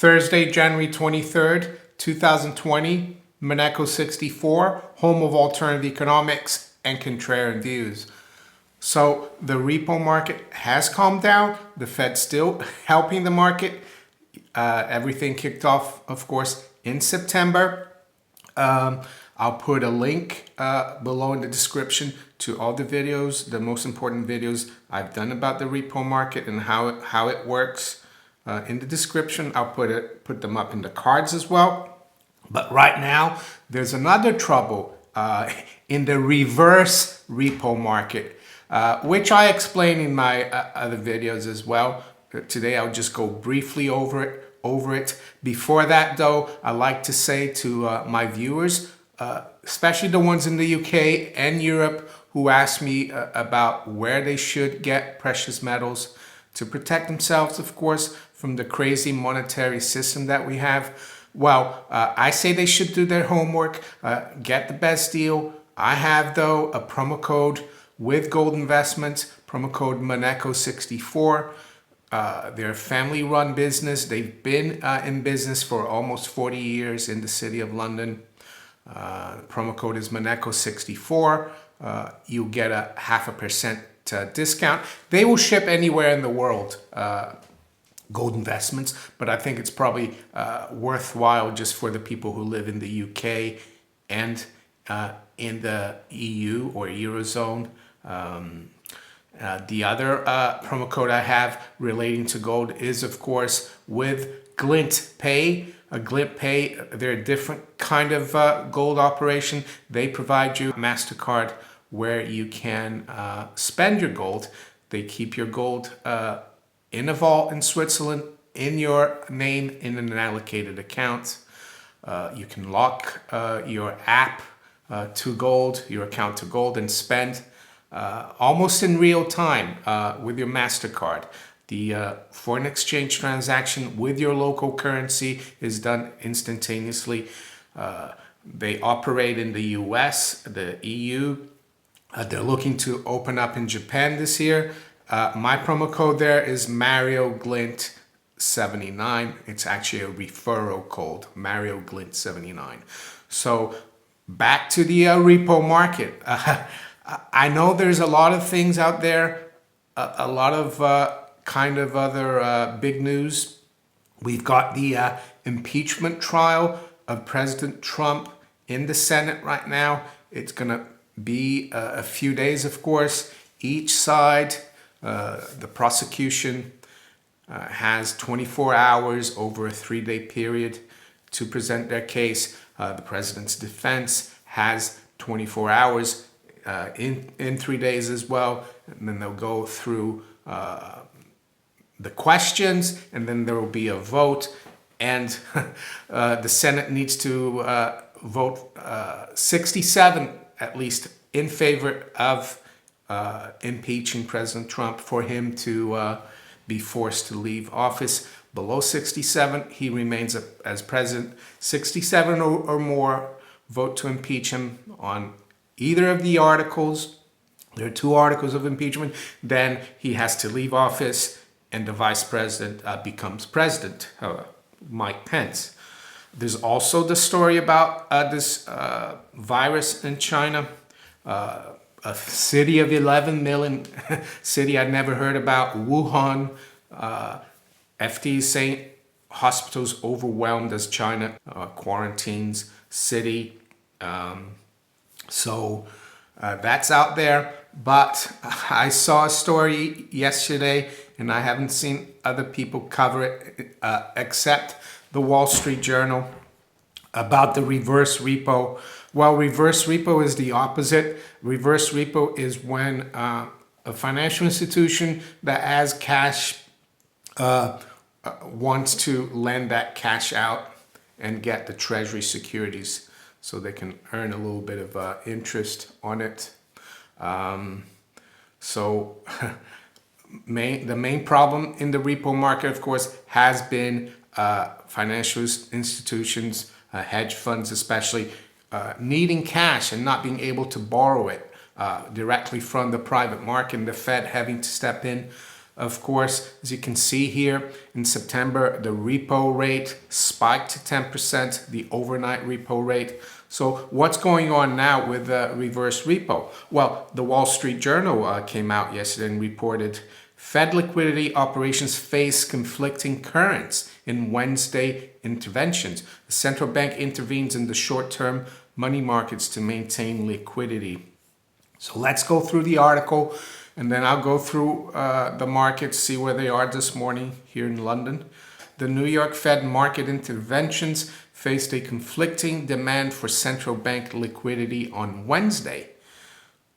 Thursday, January 23rd, 2020, Maneco 64, home of alternative economics and contrarian views. So the repo market has calmed down. The Fed's still helping the market. Everything kicked off, of course, in September. I'll put a link below in the description to all the videos, the most important videos I've done about the repo market and how it works. In the description, I'll put them up in the cards as well. But right now, there's another trouble in the reverse repo market, which I explain in my other videos as well. Today, I'll just go briefly over it. Before that, though, I like to say to my viewers, especially the ones in the UK and Europe who ask me about where they should get precious metals to protect themselves, of course, from the crazy monetary system that we have. Well, I say they should do their homework, get the best deal. I have, though, a promo code with gold investments, promo code maneco64. They're a family-run business. They've been in business for almost 40 years in the city of London. The promo code is maneco64. You'll get a 0.5% discount. They will ship anywhere in the world, gold investments, but I think it's probably worthwhile just for the people who live in the UK and in the EU or Eurozone. The other promo code I have relating to gold is, of course, with GlintPay. GlintPay, they're a different kind of gold operation. They provide you a MasterCard where you can spend your gold. They keep your gold in a vault in Switzerland, in your name, in an allocated account. You can lock your app to gold, your account to gold, and spend almost in real time with your MasterCard. The foreign exchange transaction with your local currency is done instantaneously. They operate in the US, the EU. They're looking to open up in Japan this year. My promo code there is MarioGlint79. It's actually a referral code, MarioGlint79. So back to the repo market. I know there's a lot of things out there, a lot of kind of other big news. We've got the impeachment trial of President Trump in the Senate right now. It's going to be a few days, of course. Each side, the prosecution has 24 hours over a 3-day period to present their case. The president's defense has 24 hours in 3 days as well. And then they'll go through the questions, and then there will be a vote, and the Senate needs to vote 67 at least in favor of impeaching President Trump for him to be forced to leave office. Below 67, he remains as president. 67 or more vote to impeach him on either of the articles. There are 2 articles of impeachment. Then he has to leave office, and the vice president becomes president, Mike Pence. There's also the story about this virus in China, a city of 11 million, city I'd never heard about, Wuhan. FD is saying hospitals overwhelmed as China quarantines city. So that's out there. But I saw a story yesterday, and I haven't seen other people cover it except the Wall Street Journal, about the reverse repo. Well, reverse repo is the opposite. Reverse repo is when a financial institution that has cash wants to lend that cash out and get the treasury securities so they can earn a little bit of interest on it. So the main problem in the repo market, of course, has been financial institutions, hedge funds especially, needing cash and not being able to borrow it directly from the private market, and the Fed having to step in Of course, as you can see here, in September, the repo rate spiked to 10%, the overnight repo rate. So what's going on now with reverse repo? Well, the Wall Street Journal came out yesterday and reported Fed liquidity operations face conflicting currents in Wednesday interventions. The central bank intervenes in the short-term money markets to maintain liquidity. So let's go through the article, and then I'll go through the markets, see where they are this morning here in London. The New York Fed market interventions faced a conflicting demand for central bank liquidity on Wednesday.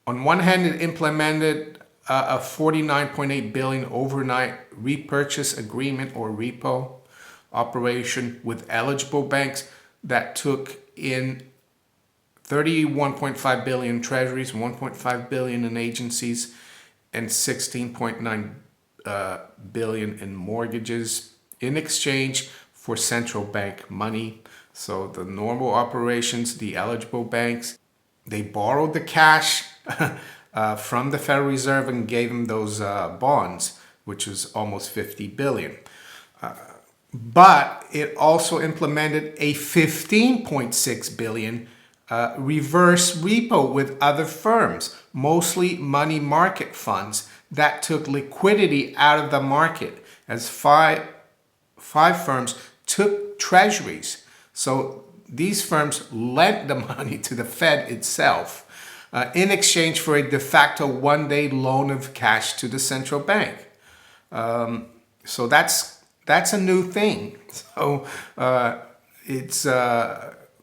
On one hand, it implemented a $49.8 billion overnight repurchase agreement or repo operation with eligible banks that took in 31.5 billion treasuries, 1.5 billion in agencies, and 16.9 billion in mortgages in exchange for central bank money. So the normal operations, the eligible banks, they borrowed the cash from the Federal Reserve and gave them those bonds, which was almost 50 billion. But it also implemented a 15.6 billion reverse repo with other firms, mostly money market funds that took liquidity out of the market, as five firms took treasuries. So these firms lent the money to the Fed itself in exchange for a de facto one-day loan of cash to the central bank. So that's a new thing. So it's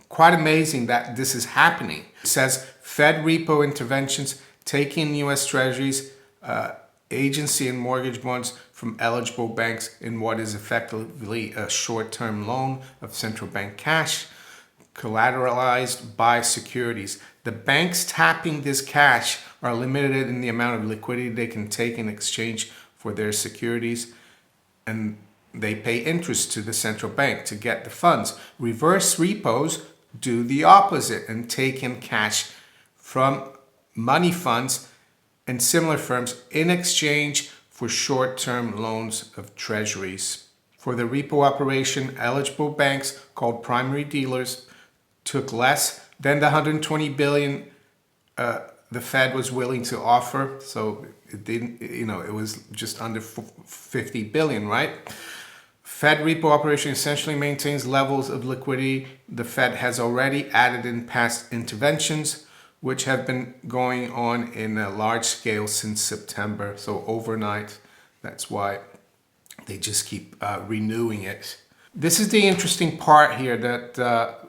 quite amazing that this is happening. It says Fed repo interventions taking U.S. Treasuries, agency and mortgage bonds from eligible banks in what is effectively a short-term loan of central bank cash collateralized by securities. The banks tapping this cash are limited in the amount of liquidity they can take in exchange for their securities, and they pay interest to the central bank to get the funds. Reverse repos do the opposite and take in cash from money funds and similar firms in exchange for short-term loans of treasuries. For the repo operation, eligible banks called primary dealers took less than the 120 billion the Fed was willing to offer. So it didn't, it was just under 50 billion, right? Fed repo operation essentially maintains levels of liquidity the Fed has already added in past interventions, which have been going on in a large scale since September. So overnight, that's why they just keep renewing it. This is the interesting part here that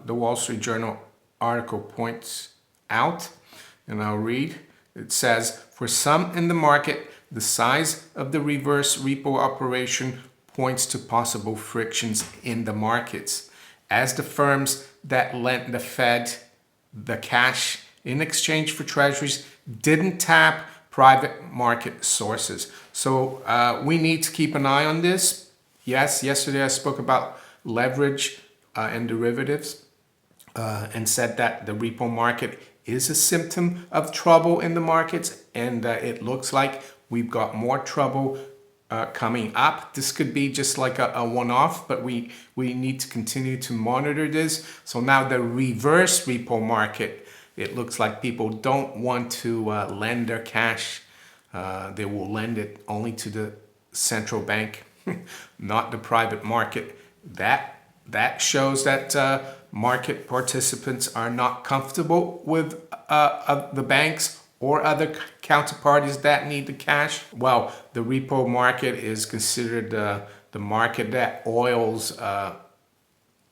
the Wall Street Journal article points out, and I'll read. It says, for some in the market, the size of the reverse repo operation points to possible frictions in the markets, as the firms that lent the Fed the cash in exchange for treasuries didn't tap private market sources. So we need to keep an eye on this. Yes, yesterday I spoke about leverage and derivatives and said that the repo market is a symptom of trouble in the markets, and it looks like we've got more trouble coming up. This could be just like a one-off, but we need to continue to monitor this. So now the reverse repo market, it looks like people don't want to lend their cash. They will lend it only to the central bank, not the private market. That shows that market participants are not comfortable with the banks or other counterparties that need the cash. Well, the repo market is considered the market that oils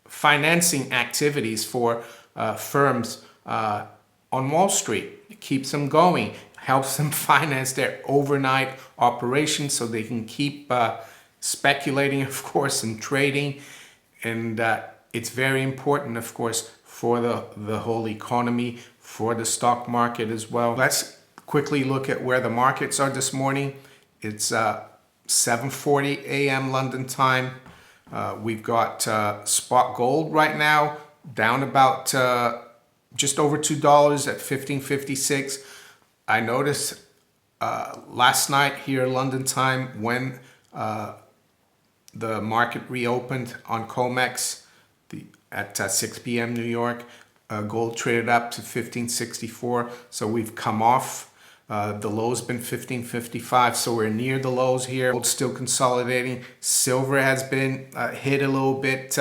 financing activities for firms on Wall Street. It keeps them going, helps them finance their overnight operations so they can keep speculating, of course, and trading. And it's very important, of course, for the whole economy, for the stock market as well. Let's quickly look at where the markets are this morning. It's 7:40 a.m. London time. We've got spot gold right now down about just over $2 at 15.56. I noticed last night here London time, when the market reopened on COMEX at 6 p.m. New York, gold traded up to 1564. So we've come off. The low's been 1555, so we're near the lows here. Gold's still consolidating. Silver has been hit a little bit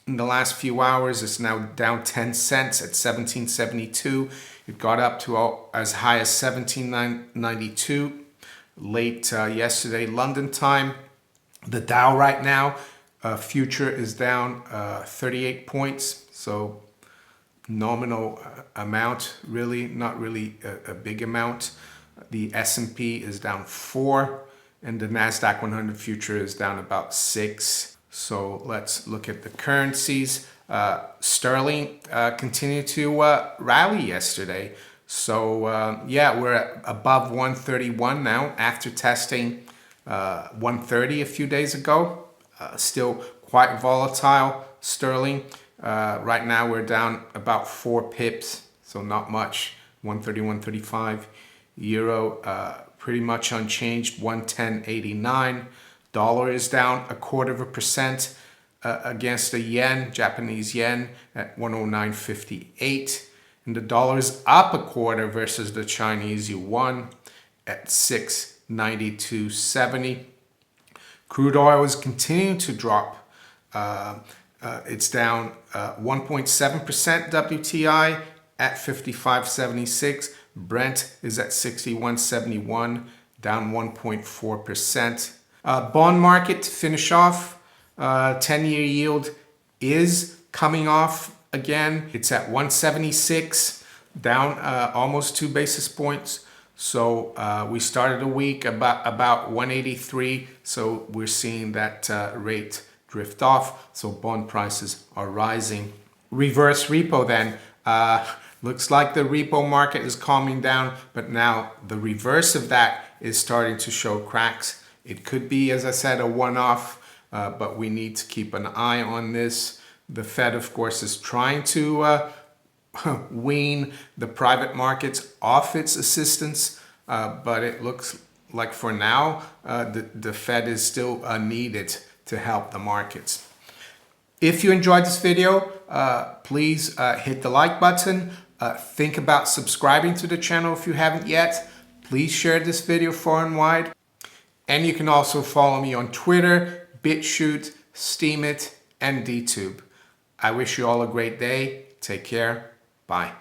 in the last few hours. It's now down 10 cents at 1772. It got up to as high as 1792 late yesterday London time. The Dow right now, future is down 38 points, so nominal amount, really not really a big amount. The S&P is down 4, and the NASDAQ 100 future is down about 6. So let's look at the currencies. Sterling continued to rally yesterday. So yeah, we're at above 131 now after testing 130 a few days ago. Still quite volatile, sterling. Right now we're down about 4 pips, so not much. 130, 135. Euro pretty much unchanged, 110.89. Dollar is down 0.25% against the yen, Japanese yen, at 109.58. And the dollar is up 0.25 versus the Chinese yuan at 692.70. Crude oil is continuing to drop. It's down 1.7% WTI at 55.76. Brent is at 61.71, down 1.4%. Bond market to finish off. 10-year yield is coming off again. It's at 176, down almost 2 basis points. So we started a week about 183. So we're seeing that rate drift off. So bond prices are rising. Reverse repo then. Looks like the repo market is calming down, but now the reverse of that is starting to show cracks. It could be, as I said, a one-off, but we need to keep an eye on this. The Fed, of course, is trying to wean the private markets off its assistance, but it looks like for now, the Fed is still needed to help the markets. If you enjoyed this video, please hit the like button. Think about subscribing to the channel if you haven't yet. Please share this video far and wide. And you can also follow me on Twitter, BitChute, Steemit, and DTube. I wish you all a great day. Take care. Bye.